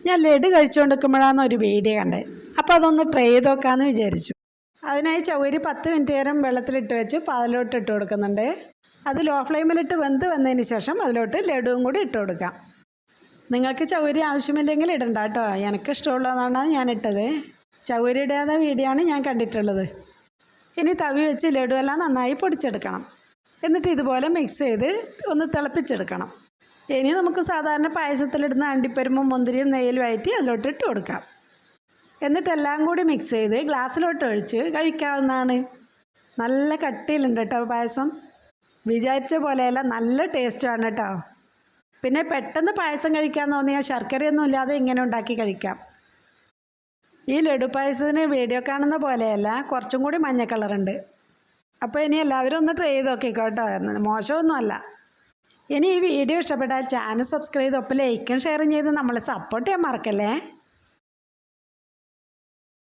ഞാൻ ലഡു കഴിച്ചുകൊണ്ടിരിക്കുമ്പോഴാണ് ഒരു വീഡിയോ കണ്ടത്. അപ്പോൾ അതൊന്ന് ട്രൈ ചെയ്ത് നോക്കാമെന്ന് വിചാരിച്ചു. അതിനായി ചൗരി 10 മിനിറ്റ് നേരം വെള്ളത്തിലിട്ട് വെച്ച് പാലിലോട്ട് ഇട്ട് കൊടുക്കുന്നുണ്ട്. അത് ലോ ഫ്ലെയിമിലിട്ട് വെന്ത് വന്നതിന് ശേഷം അതിലോട്ട് ലഡുവും കൂടി ഇട്ട് കൊടുക്കാം. നിങ്ങൾക്ക് ചൗരി ആവശ്യമില്ലെങ്കിൽ ഇടണ്ട കേട്ടോ. എനിക്കിഷ്ടമുള്ളതാണ് ഞാൻ ഇട്ടത്. ചൗരി ഇടാതെ വീഡിയോ ആണ് ഞാൻ കണ്ടിട്ടുള്ളത്. ഇനി തവി വെച്ച് ലഡു എല്ലാം നന്നായി പൊടിച്ചെടുക്കണം. എന്നിട്ട് ഇതുപോലെ മിക്സ് ചെയ്ത് ഒന്ന് തിളപ്പിച്ചെടുക്കണം. ഇനി നമുക്ക് സാധാരണ പായസത്തിലിടുന്ന അണ്ടിപ്പരിപ്പും മുന്തിരിയും നെയ്യിൽ വഴറ്റി അതിലോട്ട് ഇട്ട് കൊടുക്കാം. എന്നിട്ട് എല്ലാം കൂടി മിക്സ് ചെയ്ത് ഗ്ലാസ്സിലോട്ട് ഒഴിച്ച് കഴിക്കാവുന്നതാണ്. നല്ല കട്ടിയിലുണ്ട് കേട്ടോ പായസം. വിചാരിച്ച പോലെയല്ല, നല്ല ടേസ്റ്റാണ് കേട്ടോ. പിന്നെ പെട്ടെന്ന് പായസം കഴിക്കാൻ തോന്നിയാൽ ശർക്കരയൊന്നും ഇല്ലാതെ ഇങ്ങനെ ഉണ്ടാക്കി കഴിക്കാം. ഈ ലഡു പായസത്തിന് വീഡിയോ കാണുന്ന പോലെയല്ല, കുറച്ചും കൂടി മഞ്ഞ കളറുണ്ട്. അപ്പോൾ ഇനി എല്ലാവരും ഒന്ന് ട്രൈ ചെയ്ത് നോക്കിക്കോട്ടോ. മോശമൊന്നുമല്ല. ഇനി ഈ വീഡിയോ ഇഷ്ടപ്പെട്ടാൽ ചാനൽ സബ്സ്ക്രൈബ് ചെയ്ത് ഒപ്പം ലൈക്കും ഷെയറും ചെയ്ത് നമ്മളെ സപ്പോർട്ട് ചെയ്യാൻ മറക്കല്ലേ.